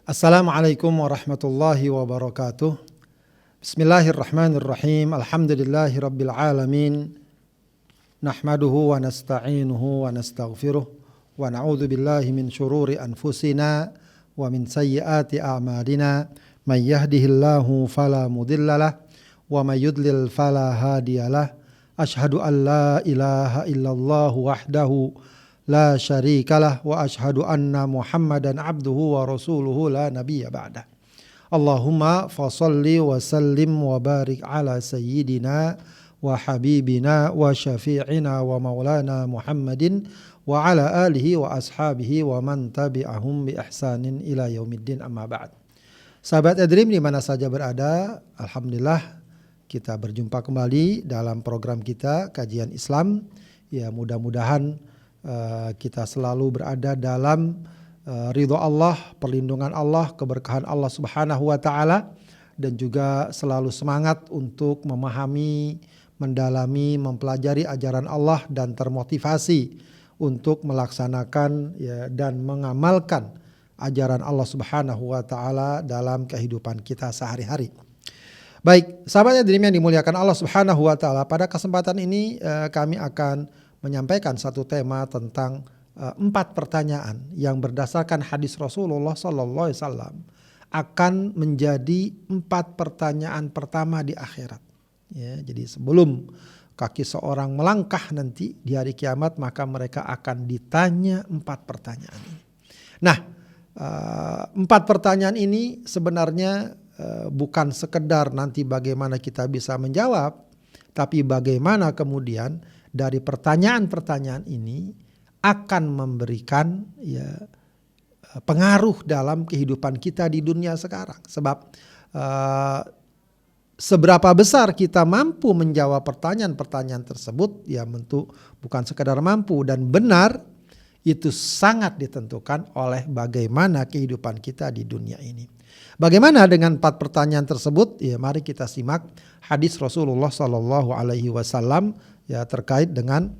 Assalamualaikum warahmatullahi wabarakatuh. Bismillahirrahmanirrahim. Alhamdulillahi rabbil alamin. Nahmaduhu wa nasta'inuhu wa nastaghfiruh. Wa na'udzu billahi min syururi anfusina wa min sayyiati a'malina. May yahdihillahu fala mudhillalah wa may yudlil fala hadiyalah. Asyhadu an la ilaha illallah wahdahu la syarikalah wa ashhadu anna Muhammadan abduhu wa rasuluhu la nabiyya ba'dah. Allahumma fasalli wa sallim wa barik ala sayyidina wa habibina wa syafi'ina wa maulana Muhammadin wa ala alihi wa ashabihi wa man tabi'ahum bi ihsanin ila yaumiddin, amma ba'd. Sahabat Edream di mana saja berada, alhamdulillah kita berjumpa kembali dalam program kita Kajian Islam. Ya, mudah-mudahan kita selalu berada dalam ridho Allah, perlindungan Allah, keberkahan Allah Subhanahu wa taala, dan juga selalu semangat untuk memahami, mendalami, mempelajari ajaran Allah dan termotivasi untuk melaksanakan dan mengamalkan ajaran Allah Subhanahu wa taala dalam kehidupan kita sehari-hari. Baik, sahabat Edream yang dimuliakan Allah Subhanahu wa taala, pada kesempatan ini kami akan menyampaikan satu tema tentang 4 pertanyaan yang berdasarkan hadis Rasulullah Sallallahu Alaihi Wasallam akan menjadi 4 pertanyaan pertama di akhirat. Ya, jadi sebelum kaki seorang melangkah nanti di hari kiamat, maka mereka akan ditanya 4 pertanyaan ini. Nah, 4 pertanyaan ini sebenarnya bukan sekedar nanti bagaimana kita bisa menjawab, tapi bagaimana kemudian dari pertanyaan-pertanyaan ini akan memberikan pengaruh dalam kehidupan kita di dunia sekarang. Sebab seberapa besar kita mampu menjawab pertanyaan-pertanyaan tersebut, ya tentu bukan sekadar mampu dan benar, itu sangat ditentukan oleh bagaimana kehidupan kita di dunia ini. Bagaimana dengan 4 pertanyaan tersebut? Ya, mari kita simak hadis Rasulullah Sallallahu Alaihi Wasallam ya terkait dengan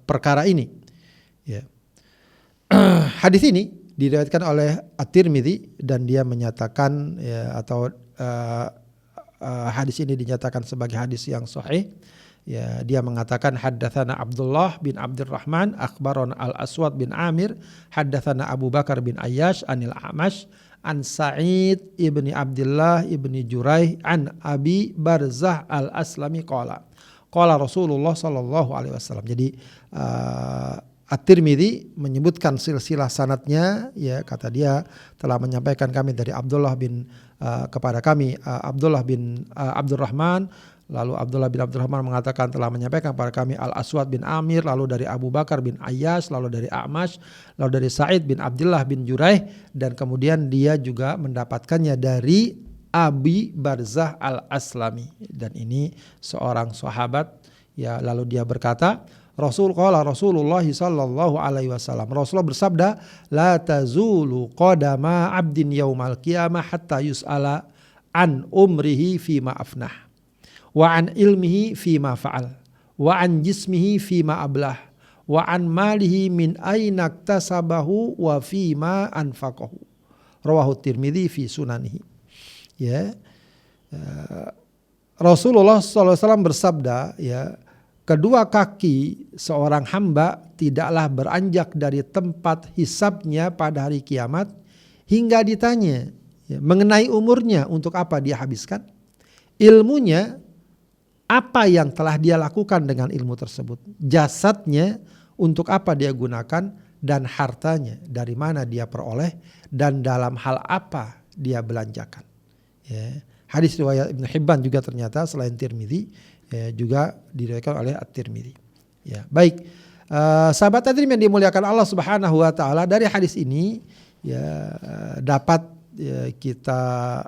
perkara ini. Ya. Hadis ini diriwayatkan oleh At-Tirmidzi dan dia menyatakan hadis ini dinyatakan sebagai hadis yang sahih. Ya, dia mengatakan haddatsana Abdullah bin Abdurrahman akhbarana Al-Aswad bin Amir haddatsana Abu Bakar bin Ayyash anil A'mash an Sa'id ibni Abdullah ibni Juraih an Abi Barzah al-Aslami qala Rasulullah sallallahu alaihi wasallam. Jadi At-Tirmidzi menyebutkan silsilah sanadnya, ya, kata dia telah menyampaikan kami dari Abdullah bin kepada kami Abdullah bin Abdurrahman, lalu Abdullah bin Abdurrahman mengatakan telah menyampaikan kepada kami Al-Aswad bin Amir, lalu dari Abu Bakar bin Ayyash, lalu dari A'mash, lalu dari Sa'id bin Abdullah bin Juraih, dan kemudian dia juga mendapatkannya dari Abi Barzah al-Aslami, dan ini seorang sahabat. Ya, lalu dia berkata, Rasulullah sallallahu alaihi wasallam, Rasulullah bersabda, la tazulu qadama 'abdin yaumal qiyamah hatta yus'ala an umrihi fima afnah wa an ilmihi fima fa'al wa an jismihi fima ablah wa an malihi min aina iktasabahu wa fima anfaqahu. Rawahu Tirmidzi fi sunanihi. Ya, Rasulullah SAW bersabda, ya, kedua kaki seorang hamba tidaklah beranjak dari tempat hisabnya pada hari kiamat hingga ditanya, ya, mengenai umurnya, untuk apa dia habiskan, ilmunya, apa yang telah dia lakukan dengan ilmu tersebut, jasadnya, untuk apa dia gunakan, dan hartanya dari mana dia peroleh dan dalam hal apa dia belanjakan. Ya. Hadis riwayat Ibnu Hibban juga ternyata selain Tirmidzi, ya, juga diriwayatkan oleh At-Tirmidzi. Ya, baik. Sahabat Edream yang dimuliakan Allah Subhanahu wa taala, dari hadis ini ya dapat kita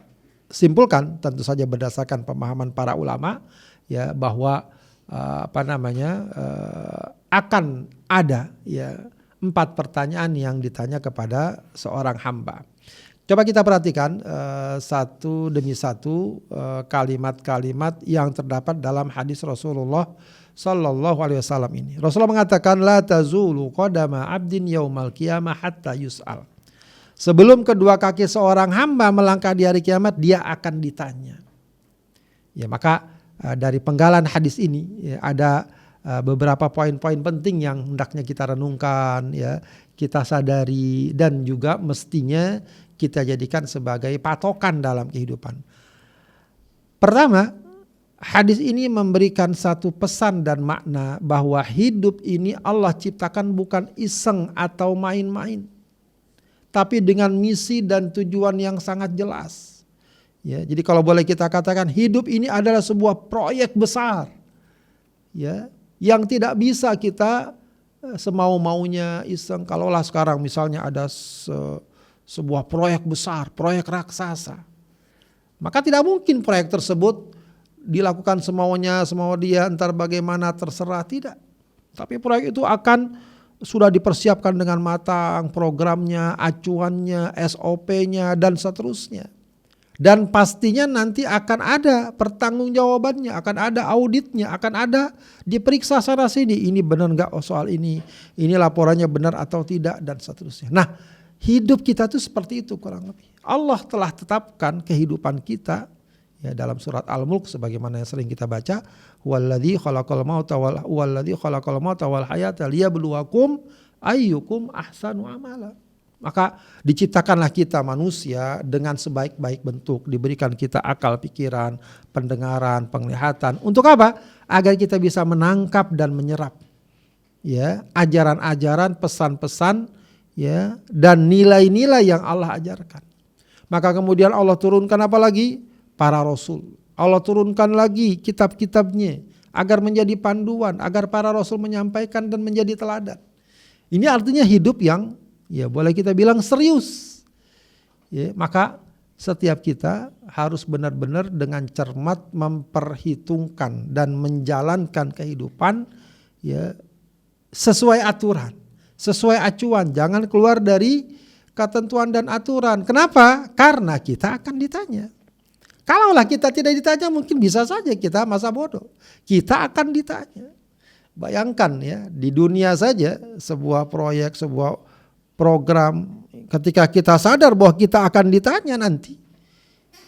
simpulkan, tentu saja berdasarkan pemahaman para ulama, ya, bahwa akan ada, ya, 4 pertanyaan yang ditanya kepada seorang hamba. Coba kita perhatikan satu demi satu kalimat-kalimat yang terdapat dalam hadis Rasulullah Sallallahu Alaihi Wasallam ini. Rasulullah mengatakan, la tazulu qadama abdin yaumal qiyamah hatta yus'al. Sebelum kedua kaki seorang hamba melangkah di hari kiamat, dia akan ditanya. Ya, maka dari penggalan hadis ini ya, ada beberapa poin-poin penting yang hendaknya kita renungkan, ya, kita sadari dan juga mestinya kita jadikan sebagai patokan dalam kehidupan. Pertama, hadis ini memberikan satu pesan dan makna bahwa hidup ini Allah ciptakan bukan iseng atau main-main, tapi dengan misi dan tujuan yang sangat jelas. Ya, jadi kalau boleh kita katakan hidup ini adalah sebuah proyek besar, ya, yang tidak bisa kita semau-maunya iseng. Kalaulah sekarang misalnya ada sebuah proyek besar, proyek raksasa, maka tidak mungkin proyek tersebut dilakukan semaunya, semau dia, entar bagaimana terserah, tidak. Tapi proyek itu akan sudah dipersiapkan dengan matang, programnya, acuannya, SOP-nya dan seterusnya. Dan pastinya nanti akan ada pertanggungjawabannya, akan ada auditnya, akan ada diperiksa sana sini. Ini benar enggak soal ini laporannya benar atau tidak dan seterusnya. Nah, hidup kita tuh seperti itu kurang lebih. Allah telah tetapkan kehidupan kita ya dalam surat Al-Mulk sebagaimana yang sering kita baca, huwallazi khalaqal mauta wal hayata liyabluwakum ayyukum ahsanu amala. Maka diciptakanlah kita manusia dengan sebaik-baik bentuk, diberikan kita akal pikiran, pendengaran, penglihatan. Untuk apa? Agar kita bisa menangkap dan menyerap ya ajaran-ajaran, pesan-pesan ya dan nilai-nilai yang Allah ajarkan. Maka kemudian Allah turunkan apa lagi? Para rasul. Allah turunkan lagi kitab-kitabnya agar menjadi panduan, agar para rasul menyampaikan dan menjadi teladan. Ini artinya hidup yang ya boleh kita bilang serius. Ya, maka setiap kita harus benar-benar dengan cermat memperhitungkan dan menjalankan kehidupan ya sesuai aturan, sesuai acuan, jangan keluar dari ketentuan dan aturan. Kenapa? Karena kita akan ditanya. Kalaulah kita tidak ditanya mungkin bisa saja kita masa bodoh. Kita akan ditanya. Bayangkan ya di dunia saja sebuah proyek, sebuah program ketika kita sadar bahwa kita akan ditanya nanti.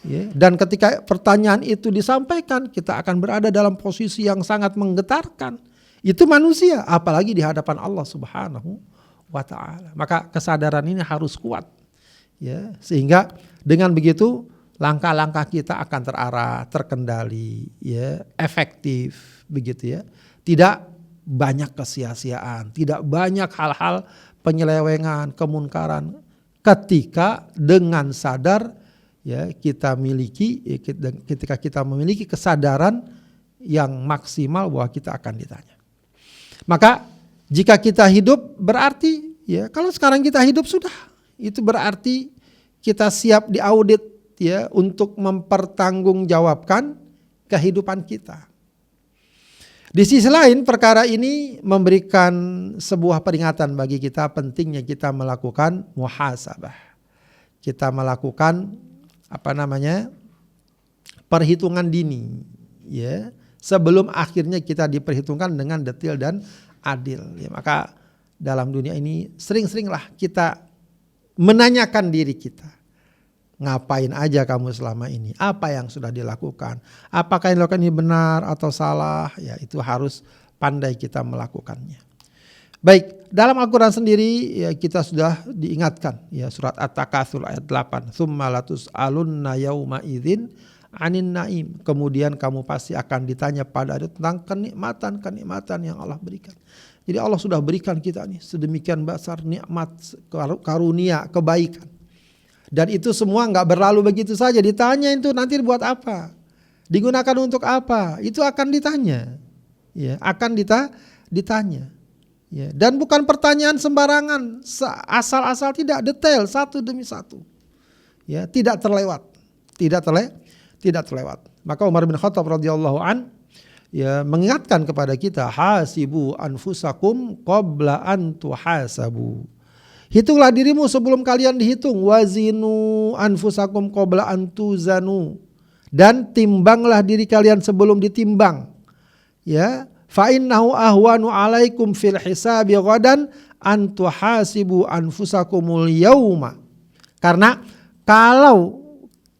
Ya, dan ketika pertanyaan itu disampaikan kita akan berada dalam posisi yang sangat menggetarkan. Itu manusia apalagi di hadapan Allah Subhanahu wa ta'ala. Maka kesadaran ini harus kuat. Ya, sehingga dengan begitu langkah-langkah kita akan terarah, terkendali, ya, efektif, begitu ya. Tidak banyak kesia-siaan, tidak banyak hal-hal penyelewengan, kemunkaran. Ketika dengan sadar, ya, kita miliki, ya, ketika kita memiliki kesadaran yang maksimal bahwa kita akan ditanya. Maka jika kita hidup berarti, ya, kalau sekarang kita hidup sudah, itu berarti kita siap diaudit. Ya, untuk mempertanggungjawabkan kehidupan kita. Di sisi lain perkara ini memberikan sebuah peringatan bagi kita pentingnya kita melakukan muhasabah. Kita melakukan perhitungan dini ya, sebelum akhirnya kita diperhitungkan dengan detail dan adil. Ya, maka dalam dunia ini sering-seringlah kita menanyakan diri kita. Ngapain aja kamu selama ini? Apa yang sudah dilakukan? Apakah yang dilakukan ini benar atau salah? Ya, itu harus pandai kita melakukannya. Baik, dalam Al-Quran sendiri ya, kita sudah diingatkan ya surat At-Takatsur ayat 8. Tsumma latus'alunna yauma idzin 'anin na'im. Kemudian kamu pasti akan ditanya pada hari tentang kenikmatan yang Allah berikan. Jadi Allah sudah berikan kita nih sedemikian besar nikmat, karunia, kebaikan. Dan itu semua nggak berlalu begitu saja. Ditanya itu nanti buat apa? Digunakan untuk apa? Itu akan ditanya. Ya, akan ditanya. Ya, dan bukan pertanyaan sembarangan, asal-asal, tidak, detail satu demi satu. Ya, tidak terlewat. Tidak terlewat. Maka Umar bin Khattab radhiyallahu an ya mengingatkan kepada kita, hasibu anfusakum qabla an tuhasabu. Hitunglah dirimu sebelum kalian dihitung. Wazinu anfusakum qabla an tuzanu. Dan timbanglah diri kalian sebelum ditimbang. Ya, fa innahu ahwanu alaikum fil hisabi ghadan an tuhasibu anfusakumul yauma. Karena kalau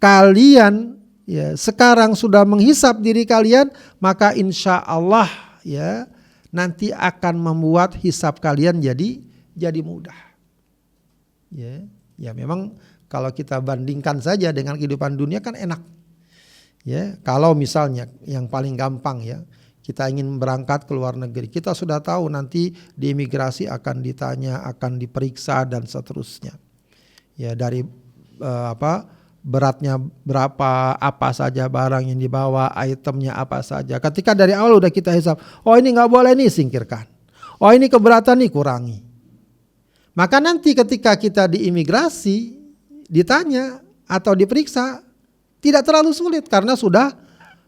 kalian ya sekarang sudah menghisap diri kalian, maka insya Allah ya nanti akan membuat hisap kalian jadi mudah. Ya memang kalau kita bandingkan saja dengan kehidupan dunia kan enak. Ya, kalau misalnya yang paling gampang ya, kita ingin berangkat ke luar negeri, kita sudah tahu nanti di imigrasi akan ditanya, akan diperiksa dan seterusnya. Ya dari beratnya berapa, apa saja barang yang dibawa, itemnya apa saja. Ketika dari awal udah kita hisap, oh ini nggak boleh nih, singkirkan. Oh ini keberatan nih, kurangi. Maka nanti ketika kita di imigrasi ditanya atau diperiksa tidak terlalu sulit karena sudah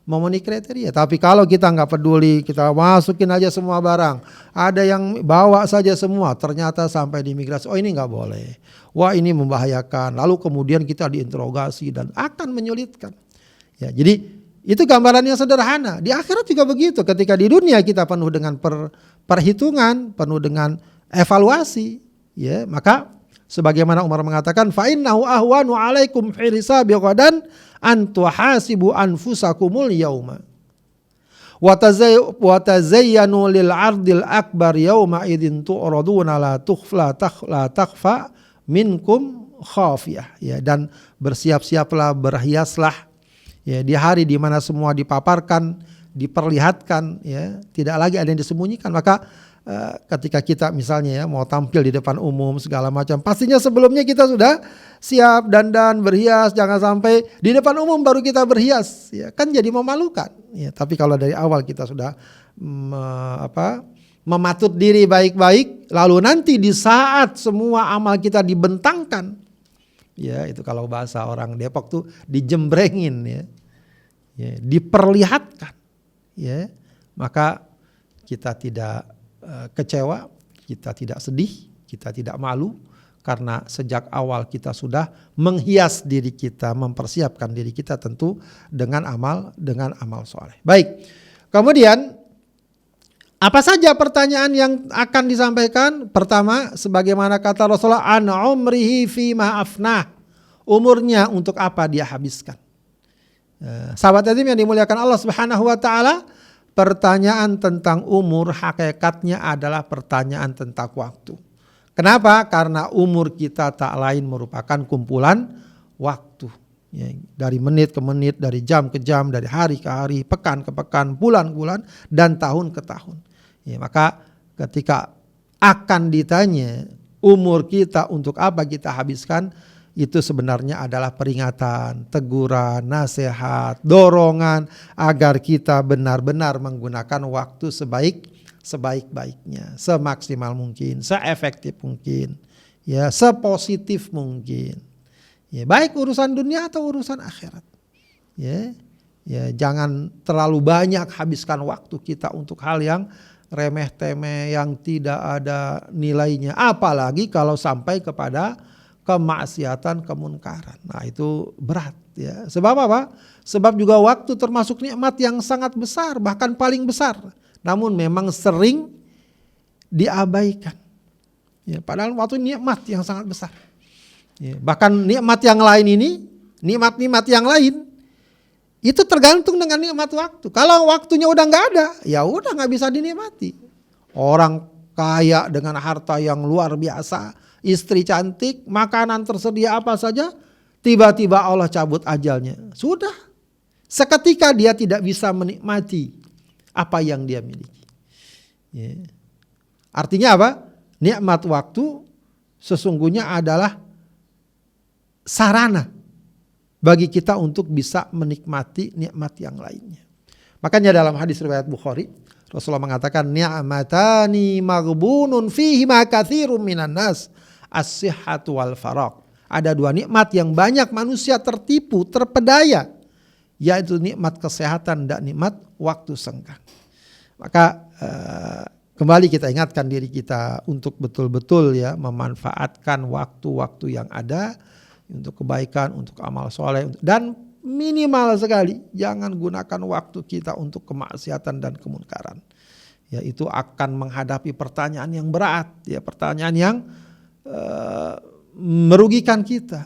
memenuhi kriteria. Tapi kalau kita nggak peduli, kita masukin aja semua barang, ada yang bawa saja semua, ternyata sampai di imigrasi, oh ini nggak boleh, wah ini membahayakan, lalu kemudian kita diinterogasi dan akan menyulitkan. Ya, jadi itu gambaran yang sederhana. Di akhirat juga begitu. Ketika di dunia kita penuh dengan perhitungan, penuh dengan evaluasi. Ya, maka sebagaimana Umar mengatakan, fa innahu ahwanu alaikum fi hisabi ghadan an tuhasibu anfusakumul yauma wa tazayyanu lil ardil akbar yauma idzin tu'raduna la takhfa minkum khafiyah. Ya, dan bersiap-siaplah, berhiaslah ya di hari di mana semua dipaparkan, diperlihatkan ya, tidak lagi ada yang disembunyikan. Maka ketika kita misalnya ya mau tampil di depan umum segala macam, pastinya sebelumnya kita sudah siap dandan berhias, jangan sampai di depan umum baru kita berhias ya, kan jadi memalukan ya. Tapi kalau dari awal kita sudah mematut diri baik-baik, lalu nanti di saat semua amal kita dibentangkan ya, itu kalau bahasa orang Depok tuh dijembrengin ya, diperlihatkan ya, maka kita tidak kecewa, kita tidak sedih, kita tidak malu, karena sejak awal kita sudah menghias diri kita, mempersiapkan diri kita tentu dengan amal soleh. Baik, kemudian apa saja pertanyaan yang akan disampaikan? Pertama, sebagaimana kata Rasulullah, an umrihi fima afnah, umurnya untuk apa dia habiskan. Sahabat yatim yang dimuliakan Allah Subhanahu wa taala, pertanyaan tentang umur hakikatnya adalah pertanyaan tentang waktu. Kenapa? Karena umur kita tak lain merupakan kumpulan waktu. Ya, dari menit ke menit, dari jam ke jam, dari hari ke hari, pekan ke pekan, bulan ke bulan, dan tahun ke tahun. Ya, maka ketika akan ditanya umur kita untuk apa kita habiskan, itu sebenarnya adalah peringatan, teguran, nasihat, dorongan agar kita benar-benar menggunakan waktu sebaik-baiknya, semaksimal mungkin, seefektif mungkin, ya, sepositif mungkin. Ya, baik urusan dunia atau urusan akhirat. Ya, jangan terlalu banyak habiskan waktu kita untuk hal yang remeh-temeh, yang tidak ada nilainya, apalagi kalau sampai kepada kemaksiatan, kemunkaran. Nah, itu berat ya. Sebab apa? Sebab juga waktu termasuk nikmat yang sangat besar, bahkan paling besar. Namun memang sering diabaikan. Ya, padahal waktu nikmat yang sangat besar. Ya, bahkan nikmat yang lain ini, nikmat-nikmat yang lain itu tergantung dengan nikmat waktu. Kalau waktunya udah nggak ada, ya udah nggak bisa dinikmati. Orang kaya dengan harta yang luar biasa, istri cantik, makanan tersedia apa saja, tiba-tiba Allah cabut ajalnya. Sudah, seketika dia tidak bisa menikmati apa yang dia miliki. Ya. Artinya apa? Nikmat waktu sesungguhnya adalah sarana bagi kita untuk bisa menikmati nikmat yang lainnya. Makanya dalam hadis riwayat Bukhari, Rasulullah mengatakan, ni'matani maghbunun fihi ma katsirun minan nas, as-sihhatu wal faragh. Ada dua nikmat yang banyak manusia tertipu, terpedaya, yaitu nikmat kesehatan dan nikmat waktu senggang. Maka kembali kita ingatkan diri kita untuk betul-betul ya memanfaatkan waktu-waktu yang ada untuk kebaikan, untuk amal soleh, dan minimal sekali jangan gunakan waktu kita untuk kemaksiatan dan kemunkaran. Ya, itu akan menghadapi pertanyaan yang berat, ya, pertanyaan yang merugikan kita.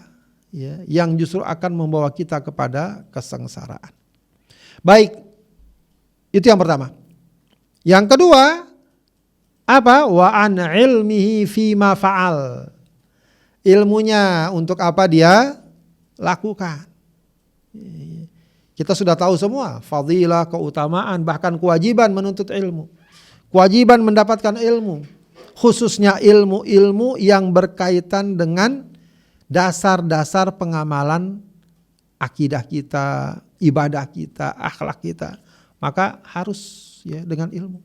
ya, yang justru akan membawa kita kepada kesengsaraan. Baik, itu yang pertama. Yang kedua, apa? Wa an ilmihi fima fa'al. Ilmunya untuk apa dia lakukan. Kita sudah tahu semua fadilah, keutamaan, bahkan kewajiban menuntut ilmu. Kewajiban mendapatkan ilmu. Khususnya ilmu-ilmu yang berkaitan dengan dasar-dasar pengamalan akidah kita, ibadah kita, akhlak kita. Maka harus ya dengan ilmu.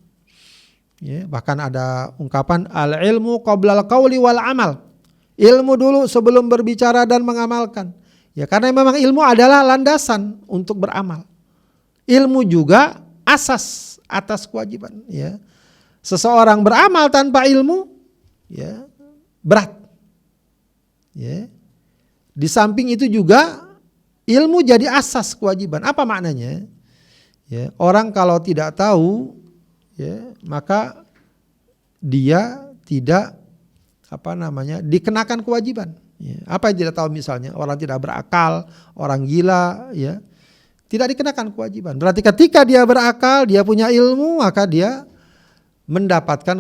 Ya, bahkan ada ungkapan al-ilmu qoblal qauli wal amal. Ilmu dulu sebelum berbicara dan mengamalkan. Ya, karena memang ilmu adalah landasan untuk beramal. Ilmu juga asas atas kewajiban. Ya. Seseorang beramal tanpa ilmu, ya berat. Ya. Di samping itu juga ilmu jadi asas kewajiban. Apa maknanya? Ya, orang kalau tidak tahu, ya, maka dia tidak dikenakan kewajiban. Ya, apa yang tidak tahu misalnya orang tidak berakal, orang gila, ya tidak dikenakan kewajiban. Berarti ketika dia berakal, dia punya ilmu, maka dia mendapatkan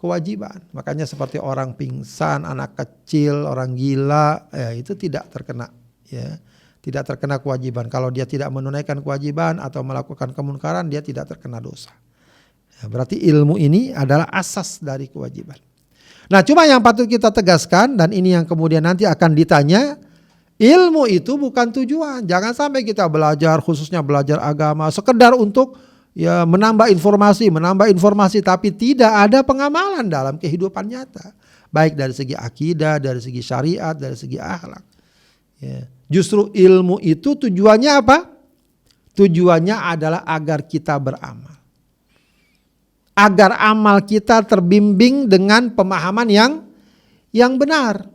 kewajiban. Makanya seperti orang pingsan, anak kecil, orang gila, ya itu tidak terkena, ya tidak terkena kewajiban. Kalau dia tidak menunaikan kewajiban atau melakukan kemungkaran, dia tidak terkena dosa. Ya, berarti ilmu ini adalah asas dari kewajiban. Nah, cuma yang patut kita tegaskan, dan ini yang kemudian nanti akan ditanya, ilmu itu bukan tujuan. Jangan sampai kita belajar, khususnya belajar agama, sekedar untuk ya menambah informasi, tapi tidak ada pengamalan dalam kehidupan nyata. Baik dari segi akidah, dari segi syariat, dari segi akhlak. Ya. Justru ilmu itu tujuannya apa? Tujuannya adalah agar kita beramal. Agar amal kita terbimbing dengan pemahaman yang benar.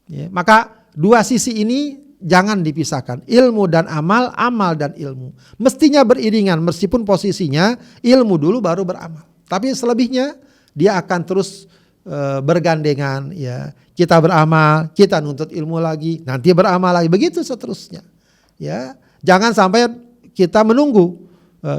Ya, maka dua sisi ini jangan dipisahkan. Ilmu dan amal, amal dan ilmu. Mestinya beriringan meskipun posisinya ilmu dulu baru beramal. Tapi selebihnya dia akan terus bergandengan. Ya. Kita beramal, kita nuntut ilmu lagi, nanti beramal lagi. Begitu seterusnya. Ya. Jangan sampai kita menunggu.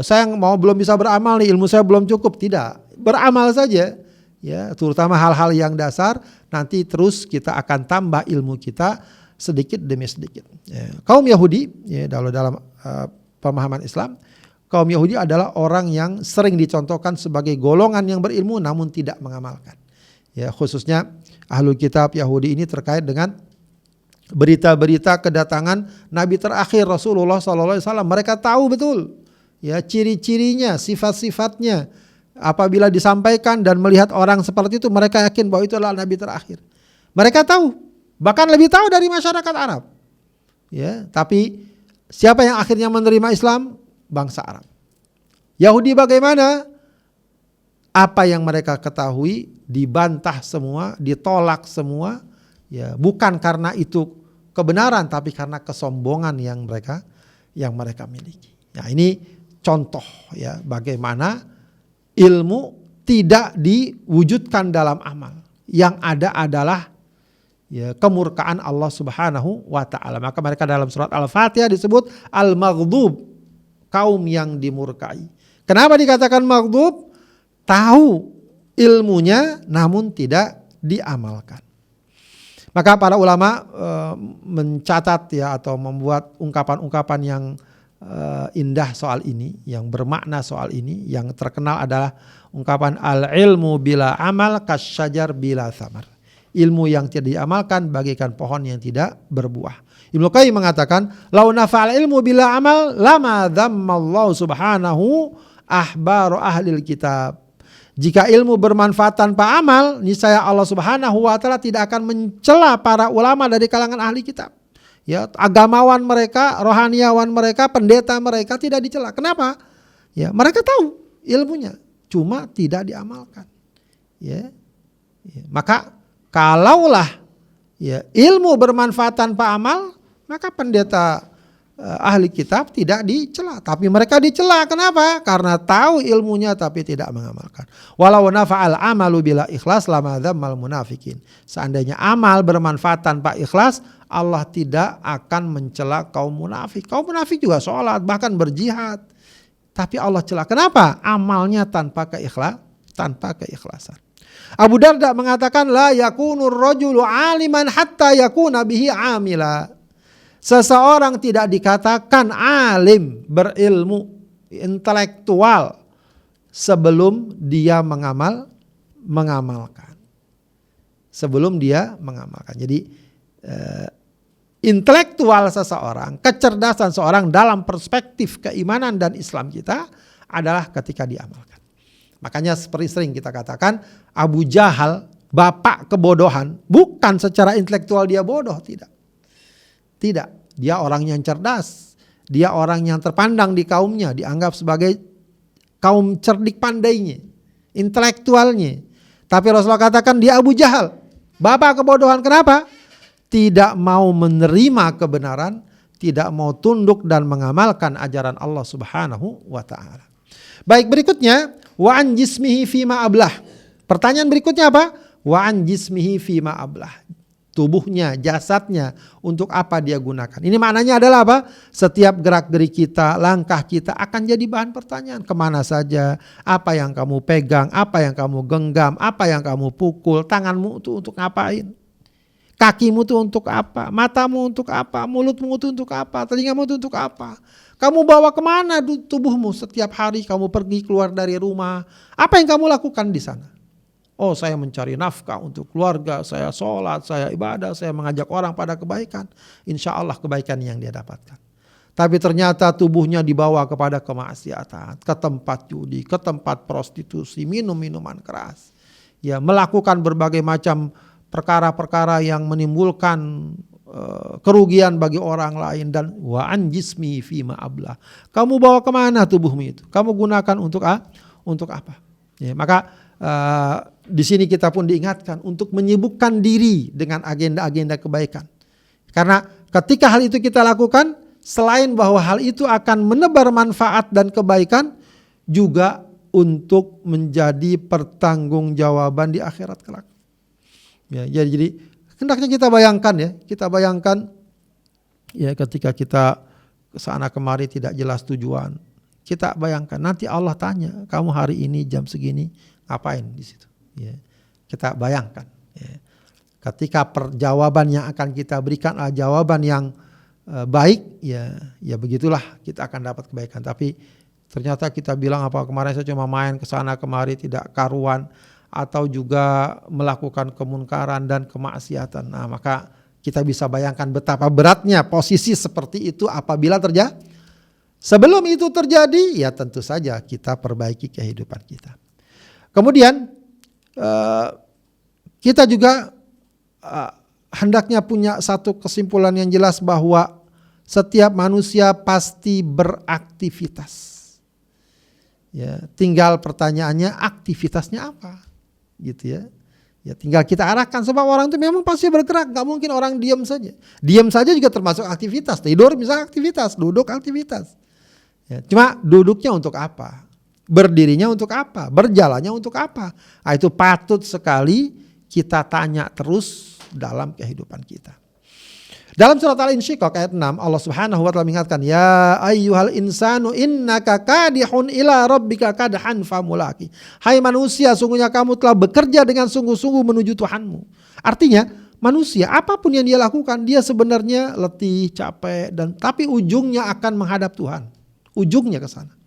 Saya belum bisa beramal nih, ilmu saya belum cukup. Tidak, beramal saja. Ya, terutama hal-hal yang dasar, nanti terus kita akan tambah ilmu kita sedikit demi sedikit. Ya. Kaum Yahudi, ya, dalam pemahaman Islam, kaum Yahudi adalah orang yang sering dicontohkan sebagai golongan yang berilmu namun tidak mengamalkan. Ya, khususnya ahlul kitab Yahudi ini terkait dengan berita-berita kedatangan Nabi terakhir Rasulullah SAW. Mereka tahu betul. Ya, ciri-cirinya, sifat-sifatnya. Apabila disampaikan dan melihat orang seperti itu, mereka yakin bahwa itu adalah Nabi terakhir. Mereka tahu, bahkan lebih tahu dari masyarakat Arab. Ya, tapi siapa yang akhirnya menerima Islam? Bangsa Arab. Yahudi bagaimana? Apa yang mereka ketahui dibantah semua, ditolak semua. Ya, bukan karena itu kebenaran, tapi karena kesombongan yang mereka miliki. Nah, ini contoh ya bagaimana ilmu tidak diwujudkan dalam amal. Yang ada adalah ya, kemurkaan Allah Subhanahu wa taala. Maka mereka dalam surat Al-Fatihah disebut al-maghdub, kaum yang dimurkai. Kenapa dikatakan maghdub? Tahu ilmunya namun tidak diamalkan. Maka para ulama mencatat ya atau membuat ungkapan-ungkapan yang indah soal ini, yang bermakna soal ini. Yang terkenal adalah ungkapan al-ilmu bila amal kasyajar bila thamar. Ilmu yang tidak diamalkan bagaikan pohon yang tidak berbuah. Ibnu Qayyim mengatakan, lau nafa'al ilmu bila amal lama dhammallahu subhanahu ahbaru ahlil kitab. Jika ilmu bermanfaat tanpa amal, niscaya Allah Subhanahu wa taala tidak akan mencela para ulama dari kalangan ahli kitab. Ya, agamawan mereka, rohaniawan mereka, pendeta mereka tidak dicela. Kenapa? Ya, mereka tahu ilmunya, cuma tidak diamalkan. Ya. Ya, maka kalaulah ya ilmu bermanfaat tanpa amal, maka pendeta ahli kitab tidak dicela, tapi mereka dicela. Kenapa? Karena tahu ilmunya tapi tidak mengamalkan. Walau nafa'al amalu bila ikhlas lama dzammal munafikin. Seandainya amal bermanfaat tanpa ikhlas, Allah tidak akan mencela kaum munafik. Kaum munafik juga sholat, bahkan berjihad. Tapi Allah cela. Kenapa? Amalnya tanpa keikhlasan. Abu Darda mengatakan, la yakunur rajulu aliman hatta yakuna bihi amila. Seseorang tidak dikatakan alim, berilmu, intelektual sebelum dia mengamalkan. Sebelum dia mengamalkan. Jadi intelektual seseorang, kecerdasan seorang dalam perspektif keimanan dan Islam kita adalah ketika diamalkan. Makanya seperti sering kita katakan, Abu Jahal, bapak kebodohan, bukan secara intelektual dia bodoh, tidak. Tidak, dia orang yang cerdas, dia orang yang terpandang di kaumnya, dianggap sebagai kaum cerdik pandainya, intelektualnya. Tapi Rasulullah katakan dia Abu Jahal, bapak kebodohan. Kenapa? Tidak mau menerima kebenaran, tidak mau tunduk dan mengamalkan ajaran Allah Subhanahu wa taala. Baik, berikutnya wa an jismihi fima ablah. Pertanyaan berikutnya apa? Wa an jismihi fima ablah. Tubuhnya, jasadnya, untuk apa dia gunakan? Ini maknanya adalah apa? Setiap gerak-gerik kita, langkah kita akan jadi bahan pertanyaan. Kemana saja? Apa yang kamu pegang? Apa yang kamu genggam? Apa yang kamu pukul? Tanganmu itu untuk ngapain? Kakimu itu untuk apa? Matamu untuk apa? Mulutmu itu untuk apa? Telingamu itu untuk apa? Kamu bawa kemana tubuhmu setiap hari kamu pergi keluar dari rumah? Apa yang kamu lakukan di sana? Oh, saya mencari nafkah untuk keluarga, saya sholat, saya ibadah, saya mengajak orang pada kebaikan. Insya Allah kebaikan yang dia dapatkan. Tapi ternyata tubuhnya dibawa kepada kemaksiatan, ke tempat judi, ke tempat prostitusi, minum minuman keras. Ya, melakukan berbagai macam perkara-perkara yang menimbulkan kerugian bagi orang lain. Dan wa an jismi fima ablah. Kamu bawa kemana tubuhmu itu? Kamu gunakan untuk apa? Ya, maka di sini kita pun diingatkan untuk menyibukkan diri dengan agenda-agenda kebaikan. Karena ketika hal itu kita lakukan, selain bahwa hal itu akan menebar manfaat dan kebaikan, juga untuk menjadi pertanggungjawaban di akhirat kelak. Ya, jadi hendaknya kita bayangkan ya ketika kita kesana kemari tidak jelas tujuan. Kita bayangkan nanti Allah tanya, kamu hari ini jam segini ngapain di situ? Ya, kita bayangkan. Ya. Ketika jawaban yang akan kita berikan adalah jawaban yang baik, ya begitulah kita akan dapat kebaikan. Tapi ternyata kita bilang apa kemarin saya cuma main kesana kemari tidak karuan, atau juga melakukan kemunkaran dan kemaksiatan. Nah, maka kita bisa bayangkan betapa beratnya posisi seperti itu apabila terjadi. Sebelum itu terjadi, ya tentu saja kita perbaiki kehidupan kita. Kemudian kita juga hendaknya punya satu kesimpulan yang jelas bahwa setiap manusia pasti beraktivitas. Ya, tinggal pertanyaannya aktivitasnya apa? Gitu ya. Ya tinggal kita arahkan, sebab orang itu memang pasti bergerak, nggak mungkin orang diam saja. Diam saja juga termasuk aktivitas. Tidur misalnya aktivitas, duduk aktivitas. Ya, cuma duduknya untuk apa? Berdirinya untuk apa? Berjalannya untuk apa? Nah, itu patut sekali kita tanya terus dalam kehidupan kita. Dalam surat Al-Insyiqaq ayat 6 Allah Subhanahu wa taala mengingatkan, ya ayyuhal insanu innaka kadihun ila rabbika kadhan famulaki. Hai manusia, sungguhnya kamu telah bekerja dengan sungguh-sungguh menuju Tuhanmu. Artinya manusia apapun yang dia lakukan dia sebenarnya letih, capek, tapi ujungnya akan menghadap Tuhan. Ujungnya ke sana.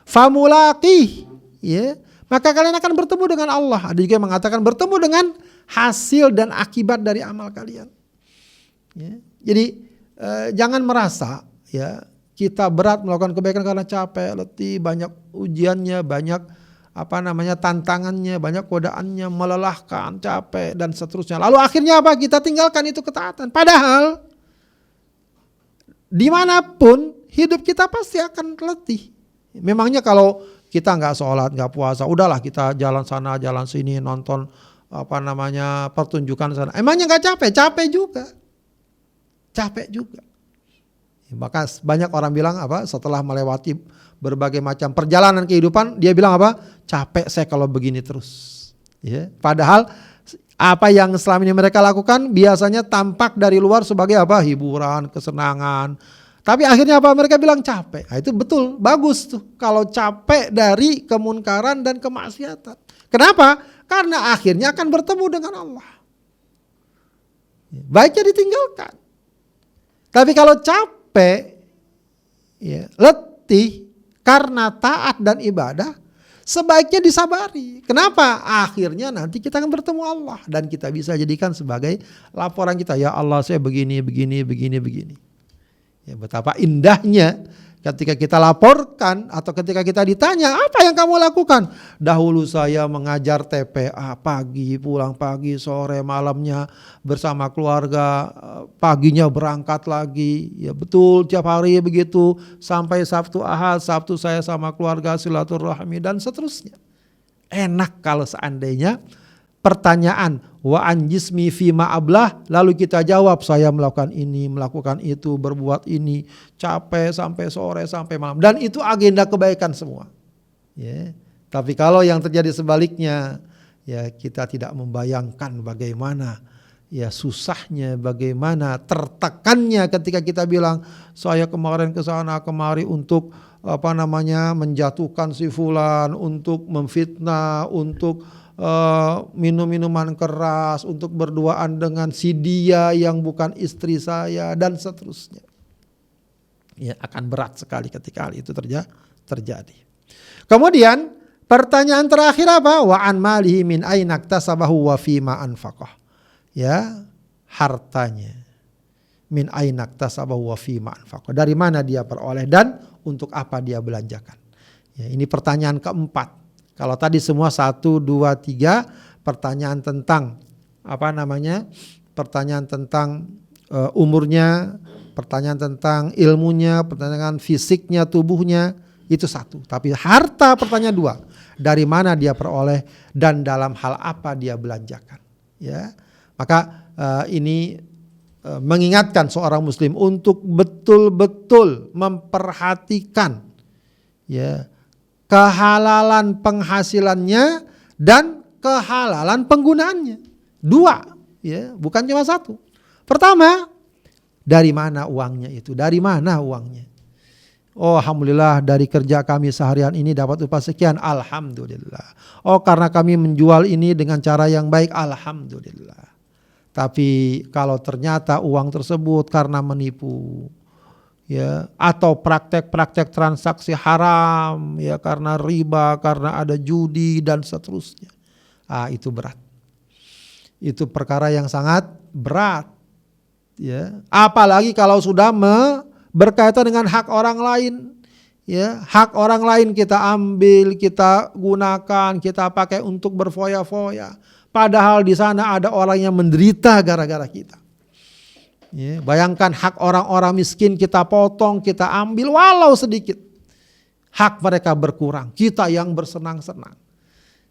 Famulaki, ya. Maka kalian akan bertemu dengan Allah. Ada juga yang mengatakan bertemu dengan hasil dan akibat dari amal kalian. Ya, jadi jangan merasa ya kita berat melakukan kebaikan karena capek, letih, banyak ujiannya, banyak tantangannya, banyak godaannya, melelahkan, capek dan seterusnya. Lalu akhirnya apa? Kita tinggalkan itu ketaatan. Padahal dimanapun hidup kita pasti akan letih. Memangnya kalau kita nggak sholat, nggak puasa, udahlah kita jalan sana, jalan sini, nonton pertunjukan sana. Emangnya nggak capek? Capek juga. Maka banyak orang bilang setelah melewati berbagai macam perjalanan kehidupan, dia bilang capek saya kalau begini terus. Ya, padahal Apa yang selama ini mereka lakukan biasanya tampak dari luar sebagai apa? Hiburan, kesenangan. Tapi akhirnya apa? Mereka bilang capek. Nah, itu betul, bagus tuh. Kalau capek dari kemunkaran dan kemaksiatan. Kenapa? Karena akhirnya akan bertemu dengan Allah. Baiknya ditinggalkan. Tapi kalau capek, ya, letih karena taat dan ibadah, sebaiknya disabari. Kenapa? Akhirnya nanti kita akan bertemu Allah. Dan kita bisa jadikan sebagai laporan kita. Ya Allah, saya begini. Ya, betapa indahnya ketika kita laporkan atau ketika kita ditanya, apa yang kamu lakukan? Dahulu saya mengajar TPA pagi, pulang pagi, sore, malamnya bersama keluarga, paginya berangkat lagi. Ya betul, tiap hari begitu sampai Sabtu Ahad, Sabtu saya sama keluarga silaturahmi dan seterusnya. Enak kalau seandainya pertanyaan wa an jismi fima ablah, lalu kita jawab saya melakukan ini, melakukan itu, berbuat ini, capek sampai sore sampai malam, dan itu agenda kebaikan semua. Ya. Tapi kalau yang terjadi sebaliknya, ya kita tidak membayangkan bagaimana ya susahnya, bagaimana tertekannya ketika kita bilang saya kemarin ke sana kemari untuk menjatuhkan si fulan, untuk memfitnah, untuk minum minuman keras, untuk berduaan dengan si dia yang bukan istri saya dan seterusnya. Ya, akan berat sekali ketika hal itu terjadi. Kemudian pertanyaan terakhir apa? Wa an malihi min aina iktasabahu wa fima anfaqah. Ya, hartanya. Min aina iktasabahu wa fima anfaqah. Dari mana dia peroleh dan untuk apa dia belanjakan. Ya, ini pertanyaan keempat. Kalau tadi semua 1, 2, 3 pertanyaan tentang pertanyaan tentang umurnya, pertanyaan tentang ilmunya, pertanyaan fisiknya, tubuhnya, itu 1. Tapi harta pertanyaan 2, dari mana dia peroleh dan dalam hal apa dia belanjakan. Ya, maka ini mengingatkan seorang muslim untuk betul-betul memperhatikan ya kehalalan penghasilannya dan kehalalan penggunaannya. 2, ya, bukan cuma 1. Pertama, dari mana uangnya itu? Dari mana uangnya? Oh, alhamdulillah dari kerja kami seharian ini dapat upah sekian, alhamdulillah. Oh, karena kami menjual ini dengan cara yang baik, alhamdulillah. Tapi kalau ternyata uang tersebut karena menipu, ya, atau praktek-praktek transaksi haram, ya, karena riba, karena ada judi dan seterusnya. Itu berat. Itu perkara yang sangat berat. Ya, apalagi kalau sudah berkaitan dengan hak orang lain. Ya, hak orang lain kita ambil, kita gunakan, kita pakai untuk berfoya-foya. Padahal di sana ada orang yang menderita gara-gara kita. Ya, bayangkan hak orang-orang miskin kita potong, kita ambil walau sedikit. Hak mereka berkurang, kita yang bersenang-senang.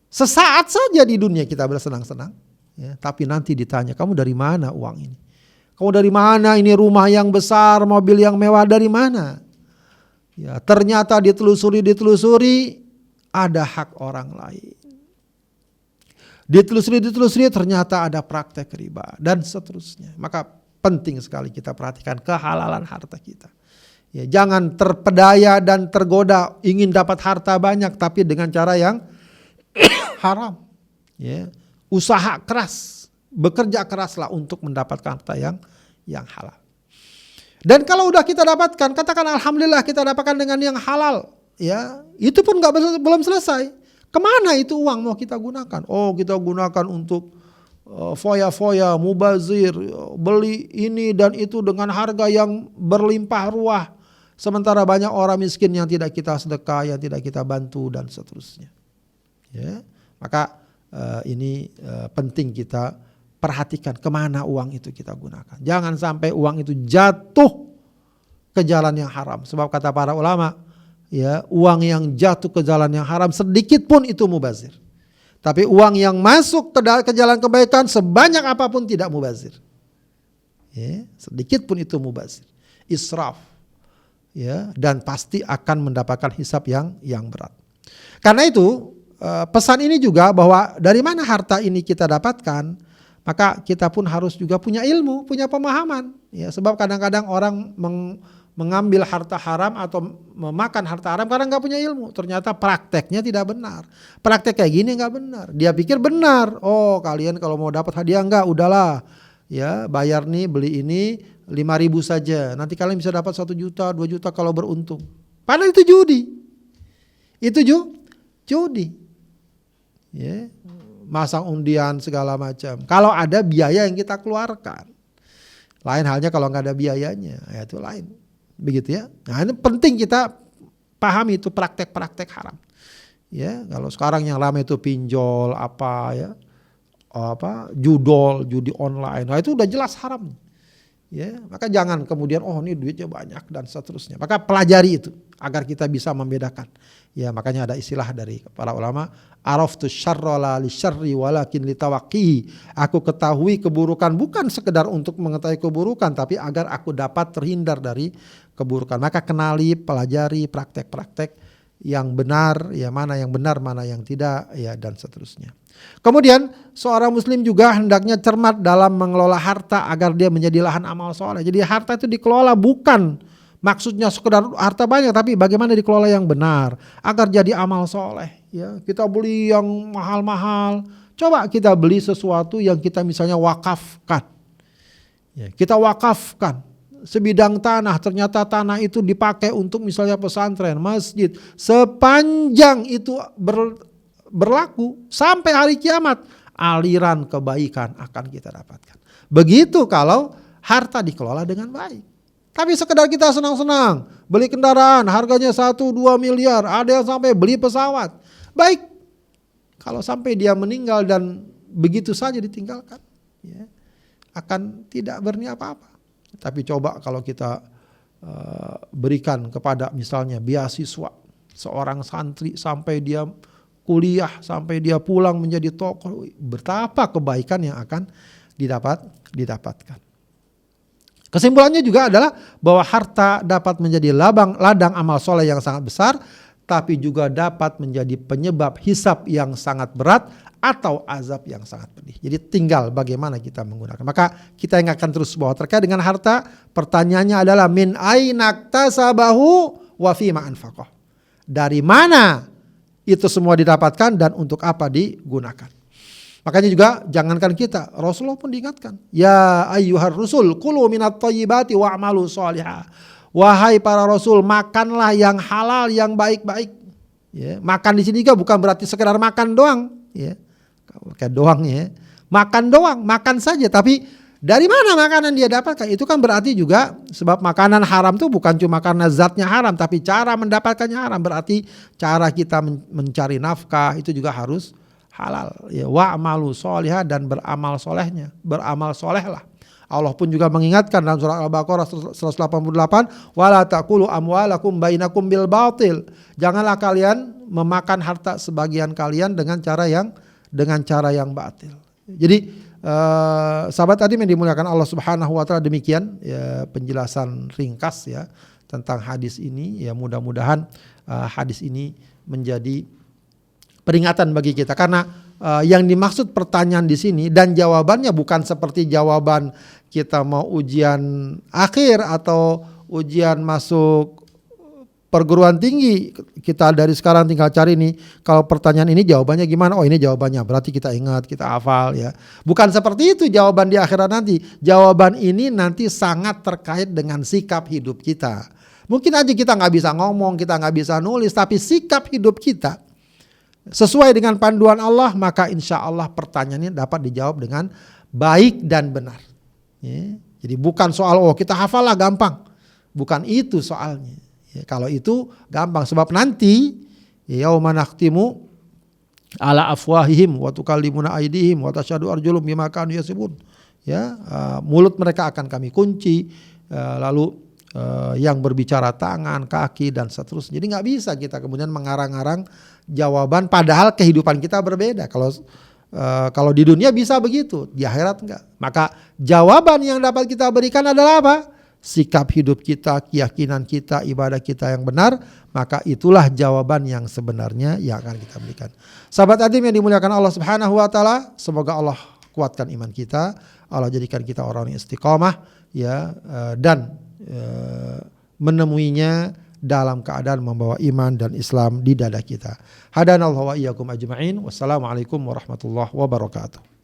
Sesaat saja di dunia kita bersenang-senang. Ya, tapi nanti ditanya, kamu dari mana uang ini? Kamu dari mana ini rumah yang besar, mobil yang mewah dari mana? Ya, ternyata ditelusuri ada hak orang lain. Ditelusuri ternyata ada praktek riba dan seterusnya. Maka penting sekali kita perhatikan kehalalan harta kita. Ya, jangan terpedaya dan tergoda ingin dapat harta banyak tapi dengan cara yang haram. Ya, usaha keras, bekerja keraslah untuk mendapatkan harta yang halal. Dan kalau udah kita dapatkan, katakan alhamdulillah kita dapatkan dengan yang halal. Ya, itu pun belum selesai. Kemana itu uang mau kita gunakan? Oh, kita gunakan untuk foya-foya, mubazir, beli ini dan itu dengan harga yang berlimpah ruah. Sementara banyak orang miskin yang tidak kita sedekah, yang tidak kita bantu dan seterusnya. Ya, maka ini penting kita perhatikan kemana uang itu kita gunakan. Jangan sampai uang itu jatuh ke jalan yang haram. Sebab kata para ulama, ya, uang yang jatuh ke jalan yang haram sedikit pun itu mubazir. Tapi uang yang masuk ke jalan kebaikan sebanyak apapun tidak mubazir. Ya, sedikit pun itu mubazir. Israf. Ya, dan pasti akan mendapatkan hisab yang berat. Karena itu pesan ini juga bahwa dari mana harta ini kita dapatkan, Maka kita pun harus juga punya ilmu, punya pemahaman. Ya, sebab kadang-kadang orang mengambil harta haram atau memakan harta haram karena nggak punya ilmu. Ternyata prakteknya tidak benar. Praktek kayak gini nggak benar. Dia pikir benar. Oh, kalian kalau mau dapat hadiah enggak, udahlah. Ya, bayar nih, beli ini 5.000 saja. Nanti kalian bisa dapat 1 juta, 2 juta kalau beruntung. Padahal itu judi. Itu judi. Ya. Masang undian segala macam. Kalau ada biaya yang kita keluarkan. Lain halnya kalau nggak ada biayanya, ya itu lain. Begitu ya. Nah, ini penting kita pahami itu praktek-praktek haram. Ya, kalau sekarang yang ramai itu pinjol judol, judi online. Nah, itu udah jelas haram. Ya, maka jangan kemudian ini duitnya banyak dan seterusnya. Maka pelajari itu agar kita bisa membedakan. Ya, makanya ada istilah dari para ulama, araftu syarra la li syarri walakin litawaqqihi. Aku ketahui keburukan bukan sekedar untuk mengetahui keburukan, tapi agar aku dapat terhindar dari keburukan. Maka kenali, pelajari praktek-praktek yang benar, ya mana yang benar, mana yang tidak, ya dan seterusnya. Kemudian seorang muslim juga hendaknya cermat dalam mengelola harta agar dia menjadi lahan amal soleh. Jadi harta itu dikelola bukan maksudnya sekedar harta banyak, tapi bagaimana dikelola yang benar agar jadi amal soleh. Ya, kita beli yang mahal-mahal, coba kita beli sesuatu yang kita misalnya wakafkan. Ya, kita wakafkan sebidang tanah, ternyata tanah itu dipakai untuk misalnya pesantren, masjid, sepanjang itu berlaku sampai hari kiamat, aliran kebaikan akan kita dapatkan. Begitu kalau harta dikelola dengan baik. Tapi sekedar kita senang-senang beli kendaraan harganya 1-2 miliar, ada yang sampai beli pesawat. Baik, kalau sampai dia meninggal dan begitu saja ditinggalkan, ya, akan tidak berniat apa-apa. Tapi coba kalau kita berikan kepada misalnya beasiswa seorang santri sampai dia kuliah, sampai dia pulang menjadi tokoh, betapa kebaikan yang akan didapatkan. Kesimpulannya juga adalah bahwa harta dapat menjadi ladang amal soleh yang sangat besar, tapi juga dapat menjadi penyebab hisab yang sangat berat atau azab yang sangat pedih. Jadi tinggal bagaimana kita menggunakan. Maka kita ingatkan terus bahwa terkait dengan harta, pertanyaannya adalah min aina iktasabahu wa fima anfaqah. Dari mana itu semua didapatkan dan untuk apa digunakan. Makanya juga jangankan kita, Rasulullah pun diingatkan, ya ayyuhar rusul kulu minat thayyibati wa'malu sholihah. Wahai para rasul, makanlah yang halal, yang baik-baik. Ya, makan di sini juga bukan berarti sekedar makan doang, ya. Kayak doang ya. Makan doang, makan saja, tapi dari mana makanan dia dapatkan? Itu kan berarti juga sebab makanan haram itu bukan cuma karena zatnya haram, tapi cara mendapatkannya haram. Berarti cara kita mencari nafkah itu juga harus halal. Ya, wa'malu sholihah, dan beramal solehnya, beramal solehlah. Allah pun juga mengingatkan dalam surah Al-Baqarah 188, wala taqulu amwalakum bainakum bil batil. Janganlah kalian memakan harta sebagian kalian dengan cara yang batil. Jadi sahabat tadi yang dimuliakan Allah Subhanahu wa taala, demikian ya penjelasan ringkas ya tentang hadis ini. Ya mudah-mudahan hadis ini menjadi peringatan bagi kita, karena yang dimaksud pertanyaan di sini dan jawabannya bukan seperti jawaban kita mau ujian akhir atau ujian masuk perguruan tinggi. Kita dari sekarang tinggal cari nih, kalau pertanyaan ini jawabannya gimana? Oh, ini jawabannya, berarti kita ingat, kita hafal ya. Bukan seperti itu jawaban di akhirat nanti. Jawaban ini nanti sangat terkait dengan sikap hidup kita. Mungkin aja kita gak bisa ngomong, kita gak bisa nulis, tapi sikap hidup kita sesuai dengan panduan Allah, maka insya Allah pertanyaannya dapat dijawab dengan baik dan benar. Ya, jadi bukan soal kita hafal lah gampang, bukan itu soalnya. Ya, kalau itu gampang, sebab nanti yauma nakhtimu ala afwahihim wa tukallimuna aydihim wa tashhadu arjulum bima kanu yasibun. Ya, mulut mereka akan kami kunci, lalu yang berbicara tangan, kaki dan seterusnya. Jadi nggak bisa kita kemudian mengarang-arang jawaban padahal kehidupan kita berbeda. Kalau di dunia bisa begitu, di akhirat enggak. Maka jawaban yang dapat kita berikan adalah apa? Sikap hidup kita, keyakinan kita, ibadah kita yang benar. Maka itulah jawaban yang sebenarnya yang akan kita berikan. Sahabat Adim yang dimuliakan Allah Subhanahu wa taala, semoga Allah kuatkan iman kita, Allah jadikan kita orang yang istiqamah ya, dan menemuinya dalam keadaan membawa iman dan Islam di dada kita. Hadanallahu wa iyyakum ajma'in. Wassalamualaikum warahmatullahi wabarakatuh.